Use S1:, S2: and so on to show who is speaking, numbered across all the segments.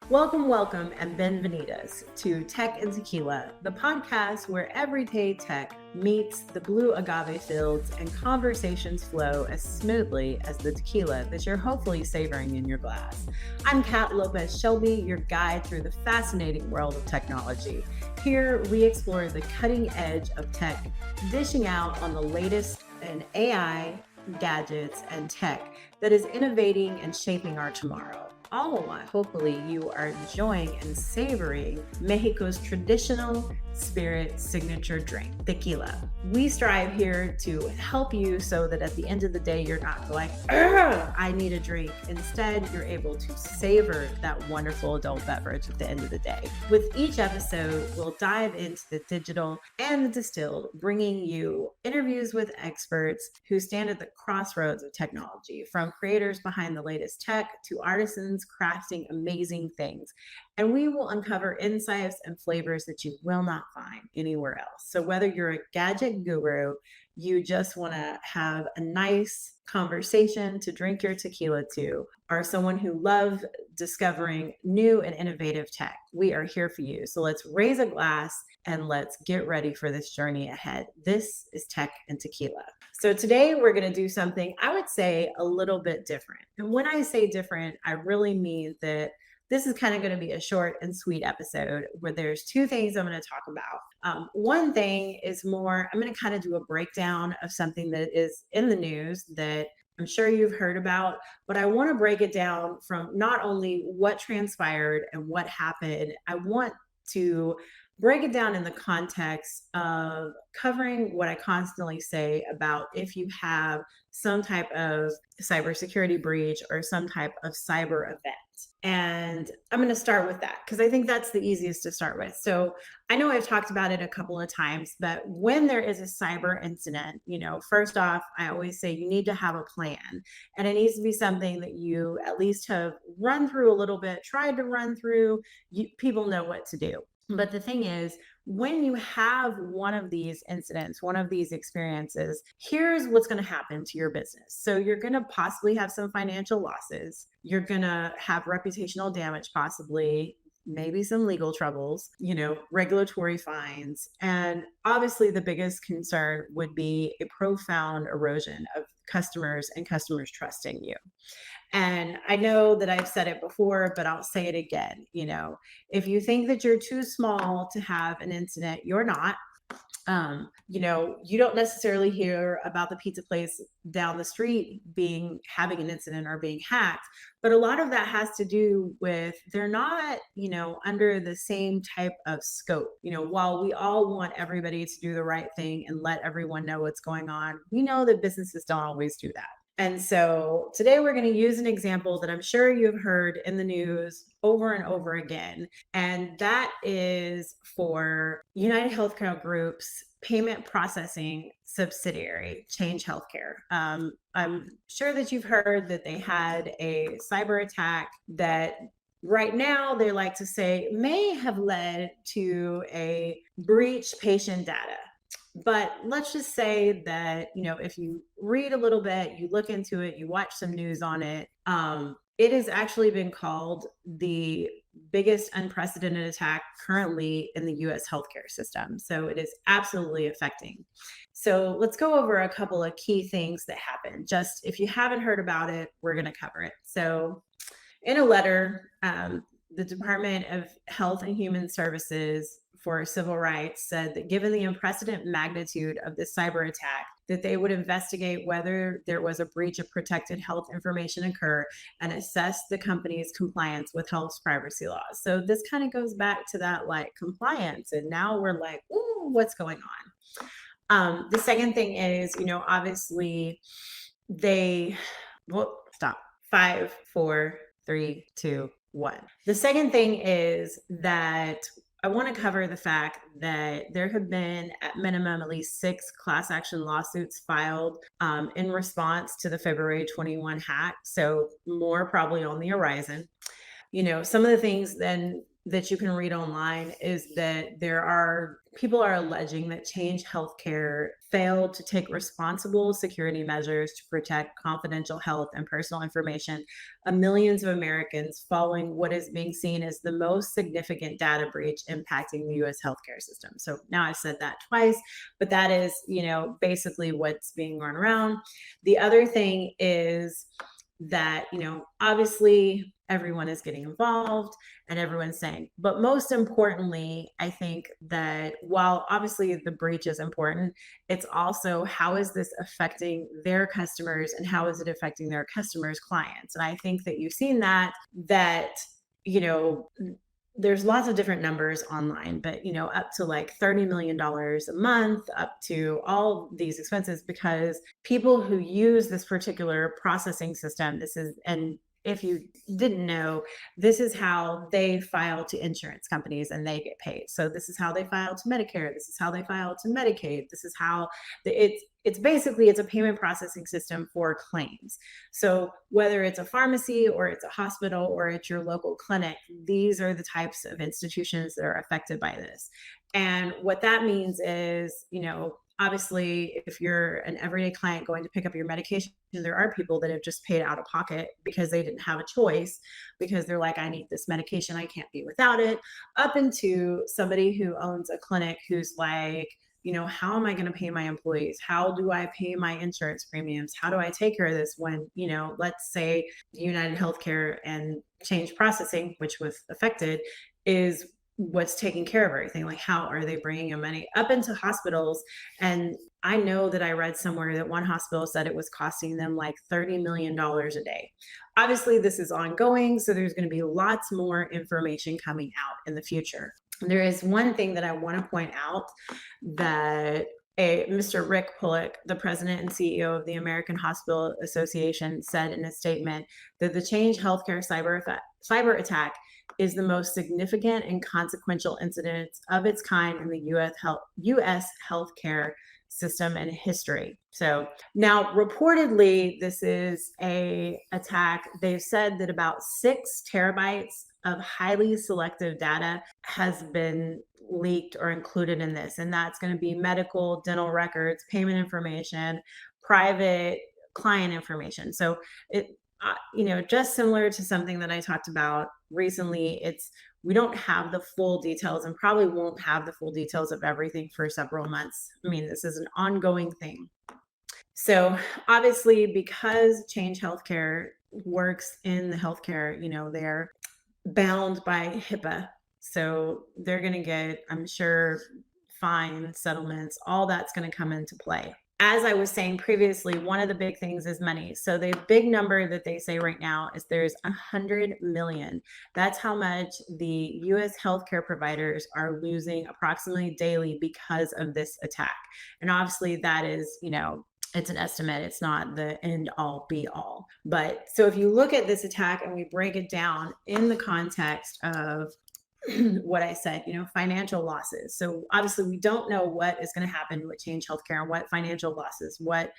S1: Welcome, and bienvenidos to Tech and Tequila, the podcast where everyday tech meets the blue agave fields and conversations flow as smoothly as the tequila that you're hopefully savoring in your glass. I'm Kat Lopez Shelby, your guide through the fascinating world of technology. Here, we explore the cutting edge of tech, dishing out on the latest in AI, gadgets, and tech that is innovating and shaping our tomorrow. All while hopefully you are enjoying and savoring Mexico's traditional spirit signature drink, tequila. We strive here to help you so that at the end of the day, you're not like, I need a drink. Instead, you're able to savor that wonderful adult beverage at the end of the day. With each episode, we'll dive into the digital and the distilled, bringing you interviews with experts who stand at the crossroads of technology, from creators behind the latest tech to artisans crafting amazing things. And we will uncover insights and flavors that you will not find anywhere else. So whether you're a gadget guru, you just want to have a nice conversation to drink your tequila to, or someone who loves discovering new and innovative tech, we are here for you. So let's raise a glass and let's get ready for this journey ahead. This is Tech and Tequila. So today we're going to do something, I would say, a little bit different. And when I say different, I really mean that this is kind of going to be a short and sweet episode where there's two things I'm going to talk about. One thing is more, I'm going to kind of do a breakdown of something that is in the news that I'm sure you've heard about, but I want to break it down from not only what transpired and what happened, I want to break it down in the context of covering what I constantly say about if you have some type of cybersecurity breach or some type of cyber event. And I'm going to start with that because I think that's the easiest to start with. So I know I've talked about it a couple of times, but when there is a cyber incident, first off, I always say you need to have a plan, and it needs to be something that you at least have run through a little bit, tried to run through. People know what to do. But the thing is, when you have one of these incidents, one of these experiences, here's what's going to happen to your business. So you're going to possibly have some financial losses. You're going to have reputational damage, possibly, maybe some legal troubles, regulatory fines. And obviously the biggest concern would be a profound erosion of customers and customers trusting you. And I know that I've said it before, but I'll say it again. If you think that you're too small to have an incident, you're not. You don't necessarily hear about the pizza place down the street having an incident or being hacked, but a lot of that has to do with they're not, under the same type of scope. While we all want everybody to do the right thing and let everyone know what's going on, we know that businesses don't always do that. And so today we're going to use an example that I'm sure you've heard in the news over and over again. And that is for United Healthcare Group's payment processing subsidiary, Change Healthcare. I'm sure that you've heard that they had a cyber attack that right now they like to say may have led to a breached patient data. But let's just say that, if you read a little bit, you look into it, you watch some news on it, it has actually been called the biggest unprecedented attack currently in the US healthcare system. So it is absolutely affecting. So let's go over a couple of key things that happened. Just if you haven't heard about it, we're going to cover it. So in a letter, the Department of Health and Human Services for Civil Rights said that given the unprecedented magnitude of this cyber attack, that they would investigate whether there was a breach of protected health information occur and assess the company's compliance with health privacy laws. So this kind of goes back to that compliance. And now we're like, ooh, what's going on? The second thing is, obviously stop. 5, 4, 3, 2, 1. The second thing is that I want to cover the fact that there have been at minimum at least 6 class action lawsuits filed in response to the February 21 hack. So more probably on the horizon. Some of the things then that you can read online is that people are alleging that Change Healthcare failed to take responsible security measures to protect confidential health and personal information of millions of Americans following what is being seen as the most significant data breach impacting the US healthcare system. So now I've said that twice, but that is, basically what's being run around. The other thing is that, obviously everyone is getting involved and everyone's saying, but most importantly, I think that while obviously the breach is important, it's also how is this affecting their customers and how is it affecting their customers' clients? And I think that you've seen that, you know, there's lots of different numbers online, but up to like $30 million a month, up to all these expenses, because people who use this particular processing system, and if you didn't know, this is how they file to insurance companies and they get paid. So this is how they file to Medicare. This is how they file to Medicaid. This is how it's basically it's a payment processing system for claims. So whether it's a pharmacy or it's a hospital or it's your local clinic, these are the types of institutions that are affected by this. And what that means is, obviously, if you're an everyday client going to pick up your medication, there are people that have just paid out of pocket because they didn't have a choice, because they're like, I need this medication, I can't be without it, up into somebody who owns a clinic who's like, how am I going to pay my employees? How do I pay my insurance premiums? How do I take care of this when, let's say United Healthcare and Change Processing, which was affected, is what's taking care of everything. Like, how are they bringing in money up into hospitals? And I know that I read somewhere that one hospital said it was costing them like $30 million a day. Obviously, this is ongoing, so there's going to be lots more information coming out in the future. There is one thing that I want to point out that Mr. Rick Pullock, the president and CEO of the American Hospital Association, said in a statement that the Change Healthcare cyber attack is the most significant and consequential incident of its kind in the U.S. healthcare system in history. So now reportedly, this is a attack. They've said that about 6 terabytes of highly selective data has been leaked or included in this. And that's going to be medical, dental records, payment information, private client information. So just similar to something that I talked about recently, we don't have the full details and probably won't have the full details of everything for several months. I mean, this is an ongoing thing. So obviously, because Change Healthcare works in the healthcare, they're bound by HIPAA. So they're going to get, I'm sure, fines, settlements, all that's going to come into play. As I was saying previously, one of the big things is money. So the big number that they say right now is there's 100 million. That's how much the US healthcare providers are losing approximately daily because of this attack. And obviously that is, it's an estimate. It's not the end all be all. But so if you look at this attack and we break it down in the context of what I said, financial losses. So obviously we don't know what is going to happen with Change Healthcare and what financial losses, what,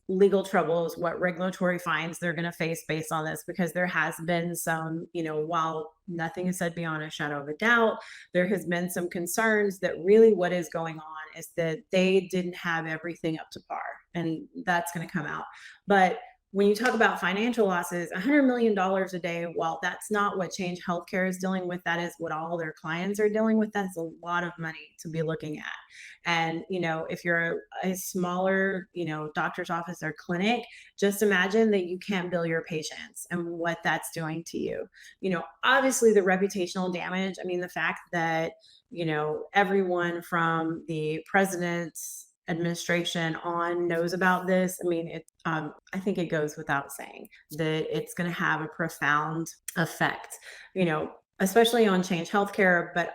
S1: legal troubles, what regulatory fines they're going to face based on this, because there has been some, while nothing is said beyond a shadow of a doubt, there has been some concerns that really what is going on is that they didn't have everything up to par, and that's going to come out. But when you talk about financial losses, $100 million a day, while that's not what Change Healthcare is dealing with, that is what all their clients are dealing with. That's a lot of money to be looking at. And, if you're a smaller, doctor's office or clinic, just imagine that you can't bill your patients and what that's doing to you. Obviously the reputational damage, I mean, the fact that, everyone from the president's administration on knows about this. I mean, I think it goes without saying that it's going to have a profound effect, especially on Change Healthcare, but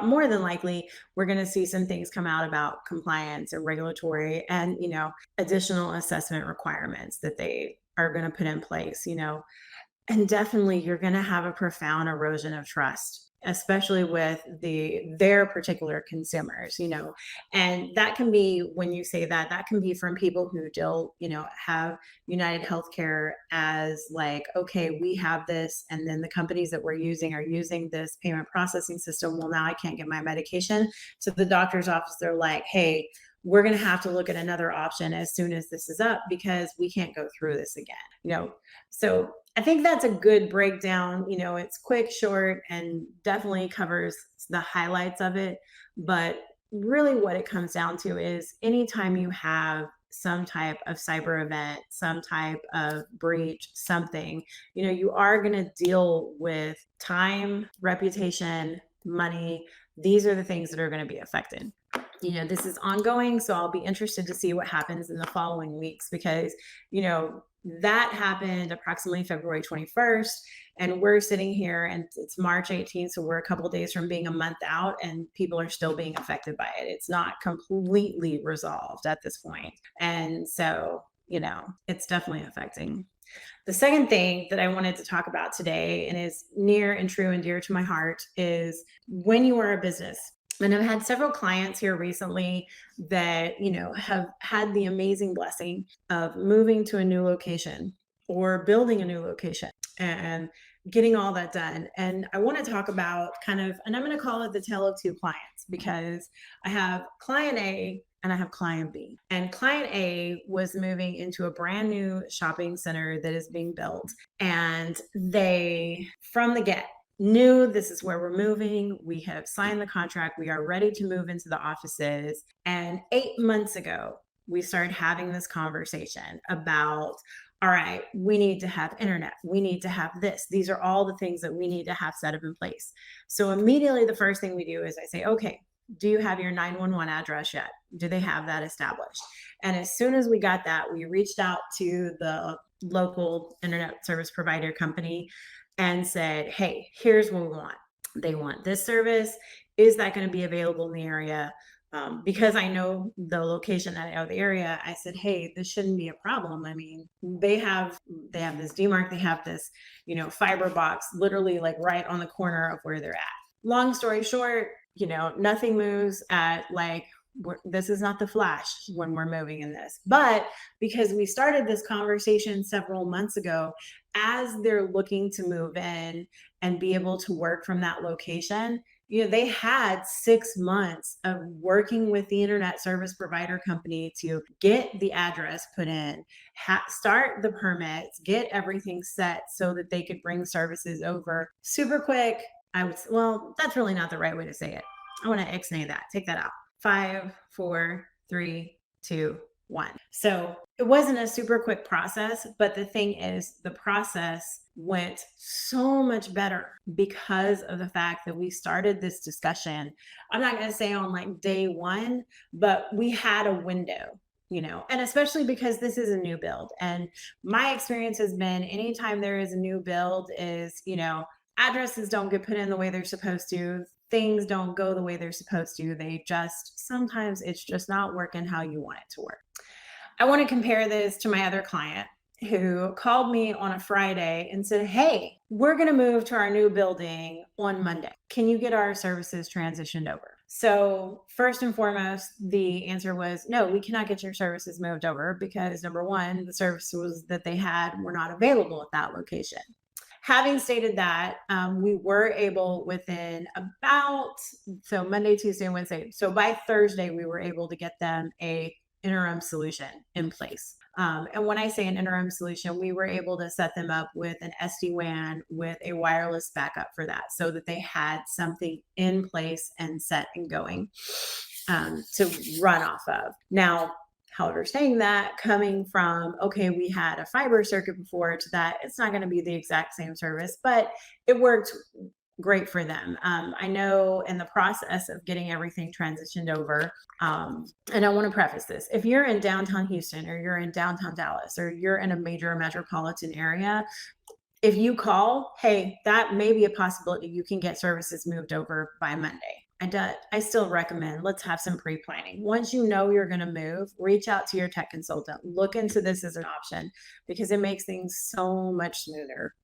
S1: more than likely, we're going to see some things come out about compliance and regulatory and, additional assessment requirements that they are going to put in place, and definitely you're going to have a profound erosion of trust especially with their particular consumers, and that can be, when you say that, that can be from people who don't, have United Healthcare as like, okay, we have this, and then the companies that we're using are using this payment processing system. Well, now I can't get my medication. So the doctor's office, they're like, hey, we're going to have to look at another option as soon as this is up because we can't go through this again. So I think that's a good breakdown. It's quick, short, and definitely covers the highlights of it. But really what it comes down to is anytime you have some type of cyber event, some type of breach, something, you are going to deal with time, reputation, money. These are the things that are going to be affected. This is ongoing, so I'll be interested to see what happens in the following weeks because, that happened approximately February 21st, and we're sitting here and it's March 18th, so we're a couple of days from being a month out, and people are still being affected by it. It's not completely resolved at this point. And so, it's definitely affecting. The second thing that I wanted to talk about today, and is near and true and dear to my heart, is when you are a business. And I've had several clients here recently that, have had the amazing blessing of moving to a new location or building a new location and getting all that done. And I want to talk about and I'm going to call it the tale of two clients, because I have client A and I have client B. And client A was moving into a brand new shopping center that is being built. And they, from the get, knew this is where we're moving. We have signed the contract. We are ready to move into the offices. And 8 months ago, we started having this conversation about, all right, we need to have internet. We need to have this. These are all the things that we need to have set up in place. So immediately the first thing we do is I say, okay, do you have your 911 address yet? Do they have that established? And as soon as we got that, we reached out to the local internet service provider company and said, hey, here's what we want. They want this service. Is that going to be available in the area? Because I know the location, I know the area, I said, hey, this shouldn't be a problem. I mean, they have this DMARC, they have this, fiber box literally like right on the corner of where they're at. Long story short, nothing moves at like, this is not the Flash when we're moving in this. But because we started this conversation several months ago, as they're looking to move in and be able to work from that location, they had 6 months of working with the internet service provider company to get the address put in, start the permits, get everything set so that they could bring services over super quick. Well, that's really not the right way to say it. I want to ixnay that. Take that out. 5, 4, 3, 2, 1. So it wasn't a super quick process, but the thing is, the process went so much better because of the fact that we started this discussion. I'm not going to say on like day one, but we had a window, and especially because this is a new build. And my experience has been anytime there is a new build is, addresses don't get put in the way they're supposed to. Things don't go the way they're supposed to. Sometimes it's just not working how you want it to work. I want to compare this to my other client who called me on a Friday and said, hey, we're going to move to our new building on Monday. Can you get our services transitioned over? So first and foremost, the answer was, no, we cannot get your services moved over because number one, the services that they had were not available at that location. Having stated that, we were able within so Monday, Tuesday, and Wednesday. So by Thursday, we were able to get them a interim solution in place. And when I say an interim solution, we were able to set them up with an SD-WAN with a wireless backup for that so that they had something in place and set and going to run off of. Now, however, saying that, coming from, okay, we had a fiber circuit before to that, it's not going to be the exact same service, but it worked great for them. I know in the process of getting everything transitioned over, and I want to preface this, if you're in downtown Houston or you're in downtown Dallas or you're in a major metropolitan area, if you call, hey, that may be a possibility you can get services moved over by Monday. I still recommend let's have some pre-planning. Once you know you're going to move, reach out to your tech consultant. Look into this as an option because it makes things so much smoother.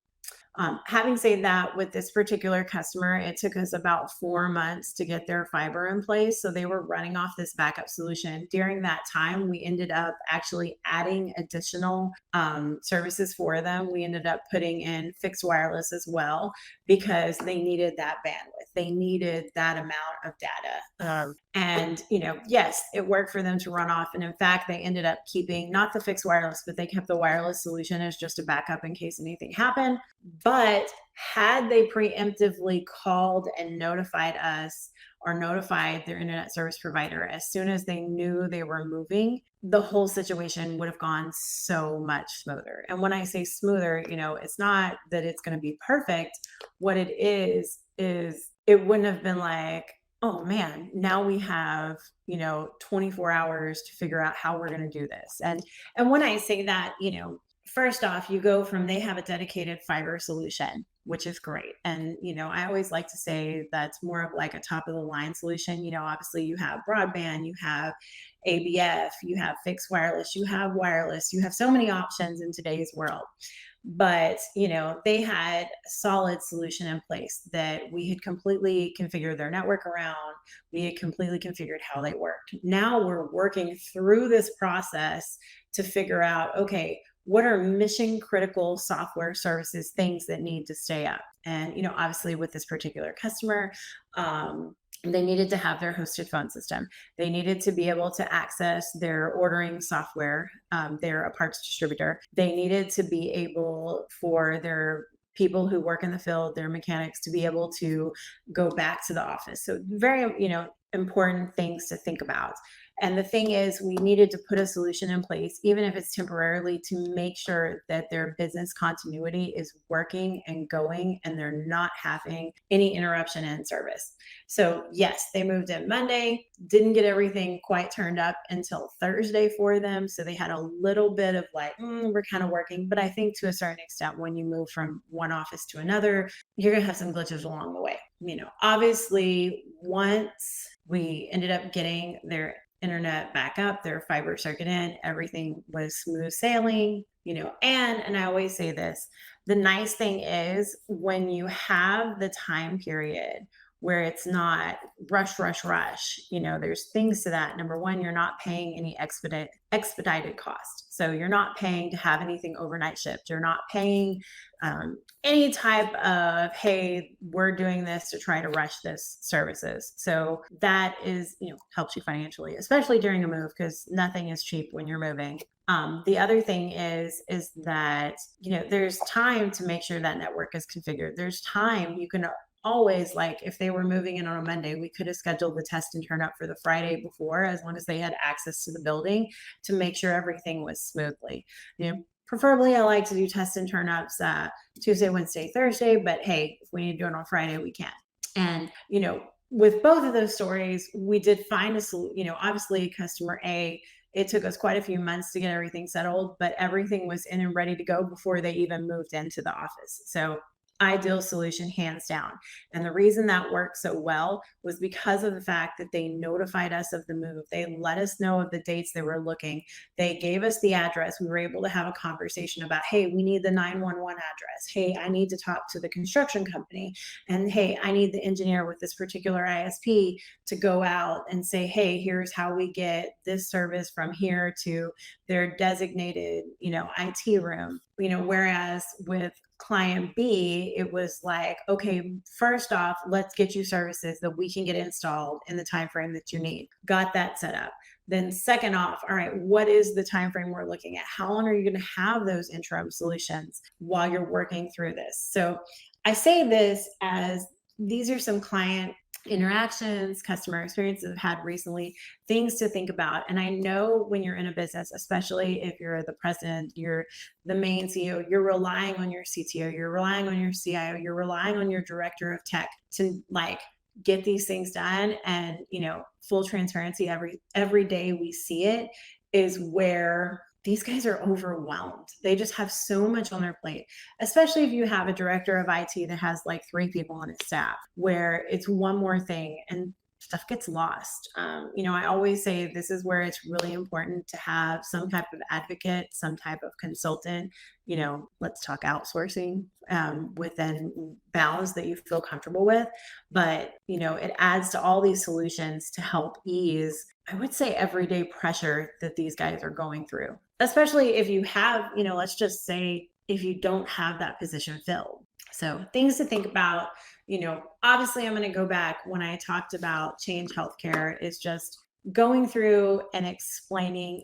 S1: Having said that, with this particular customer, it took us about 4 months to get their fiber in place. So they were running off this backup solution. During that time, we ended up actually adding additional services for them. We ended up putting in fixed wireless as well because they needed that bandwidth. They needed that amount of data. And, yes, it worked for them to run off. And in fact, they ended up keeping not the fixed wireless, but they kept the wireless solution as just a backup in case anything happened. But had they preemptively called and notified us or notified their internet service provider as soon as they knew they were moving, the whole situation would have gone so much smoother. And when I say smoother, it's not that it's going to be perfect. What it is it wouldn't have been like, oh man, now we have, 24 hours to figure out how we're going to do this. And when I say that, first off, you go from they have a dedicated fiber solution, which is great. And, I always like to say that's more of like a top of the line solution. Obviously you have broadband, you have ABF, you have fixed wireless, you have wireless, you have so many options in today's world. But, they had a solid solution in place that we had completely configured their network around. We had completely configured how they worked. Now we're working through this process to figure out, okay, what are mission critical software services, things that need to stay up? And, obviously with this particular customer, they needed to have their hosted phone system. They needed to be able to access their ordering software. They're a parts distributor. They needed to be able for their people who work in the field, their mechanics, to be able to go back to the office. So very, important things to think about. And the thing is, we needed to put a solution in place, even if it's temporarily, to make sure that their business continuity is working and going and they're not having any interruption in service. So yes, they moved in Monday, didn't get everything quite turned up until Thursday for them. So they had a little bit of like, we're kind of working. But I think to a certain extent, when you move from one office to another, you're going to have some glitches along the way. Obviously, once we ended up getting their internet back up, their fiber circuit in, everything was smooth sailing, and I always say this, the nice thing is when you have the time period where it's not rush, there's things to that. Number one, you're not paying any expedited cost. So you're not paying to have anything overnight shipped. You're not paying any type of, hey, we're doing this to try to rush this services. So that is, helps you financially, especially during a move, because nothing is cheap when you're moving. The other thing is that, there's time to make sure that network is configured. There's time. You can always, like if they were moving in on a Monday, we could have scheduled the test and turn up for the Friday before, as long as they had access to the building, to make sure everything was smoothly. Preferably I like to do test and turn ups Tuesday, Wednesday, Thursday, but hey, if we need to do it on Friday, we can. And, with both of those stories, we did find a solution. Obviously customer A, it took us quite a few months to get everything settled, but everything was in and ready to go before they even moved into the office. So ideal solution, hands down. And the reason that worked so well was because of the fact that they notified us of the move. They let us know of the dates they were looking. They gave us the address. We were able to have a conversation about, hey, we need the 911 address. Hey, I need to talk to the construction company. And hey, I need the engineer with this particular ISP to go out and say, hey, here's how we get this service from here to their designated, IT room. Whereas with client B, it was like, okay, first off, let's get you services that we can get installed in the time frame that you need. Got that set up. Then second off, all right, what is the time frame we're looking at? How long are you going to have those interim solutions while you're working through this? So I say this as these are some client interactions, customer experiences I've had recently, things to think about. And I know when you're in a business, especially if you're the president, you're the main CEO, you're relying on your CTO, you're relying on your CIO, you're relying on your director of tech to get these things done. And, full transparency, every day we see it is where these guys are overwhelmed. They just have so much on their plate, especially if you have a director of IT that has like 3 people on his staff, where it's one more thing. And stuff gets lost. I always say this is where it's really important to have some type of advocate, some type of consultant. Let's talk outsourcing within bounds that you feel comfortable with. But, it adds to all these solutions to help ease, I would say, everyday pressure that these guys are going through, especially if you have, let's just say if you don't have that position filled. So things to think about, obviously I'm going to go back when I talked about Change Healthcare is just going through and explaining,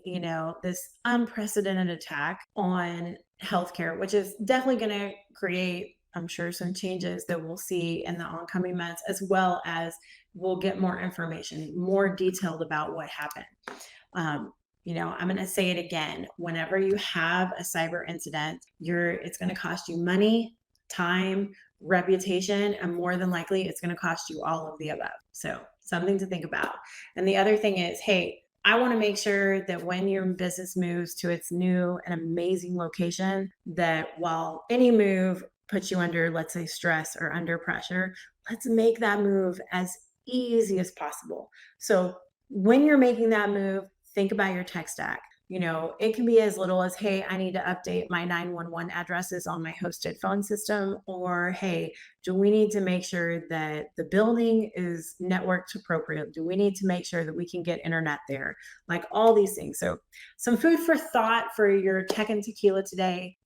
S1: this unprecedented attack on healthcare, which is definitely going to create, I'm sure, some changes that we'll see in the oncoming months, as well as we'll get more information, more detailed about what happened. I'm going to say it again. Whenever you have a cyber incident, it's going to cost you money, time, reputation, and more than likely it's going to cost you all of the above. So something to think about. And the other thing is, hey, I want to make sure that when your business moves to its new and amazing location, that while any move puts you under, let's say, stress or under pressure, let's make that move as easy as possible. So when you're making that move, think about your tech stack. It can be as little as, hey, I need to update my 911 addresses on my hosted phone system, or hey, do we need to make sure that the building is networked appropriate? Do we need to make sure that we can get internet there? Like all these things. So some food for thought for your tech and tequila today.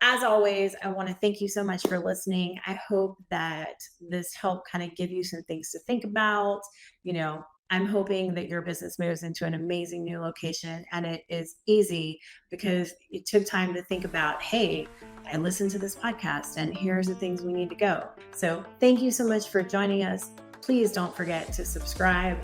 S1: As always, I want to thank you so much for listening. I hope that this helped kind of give you some things to think about. I'm hoping that your business moves into an amazing new location and it is easy because it took time to think about, hey, I listened to this podcast and here's the things we need to go. So thank you so much for joining us. Please don't forget to subscribe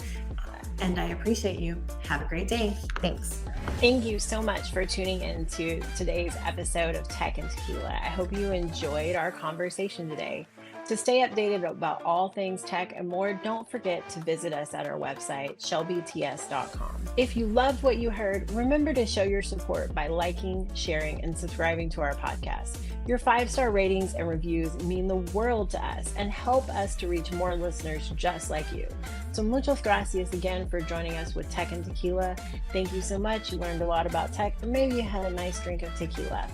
S1: and I appreciate you. Have a great day. Thanks.
S2: Thank you so much for tuning in to today's episode of Tech and Tequila. I hope you enjoyed our conversation today. To stay updated about all things tech and more, don't forget to visit us at our website, shelbyts.com. If you loved what you heard, remember to show your support by liking, sharing, and subscribing to our podcast. Your 5-star ratings and reviews mean the world to us and help us to reach more listeners just like you. So muchas gracias again for joining us with Tech and Tequila. Thank you so much. You learned a lot about tech, and maybe you had a nice drink of tequila.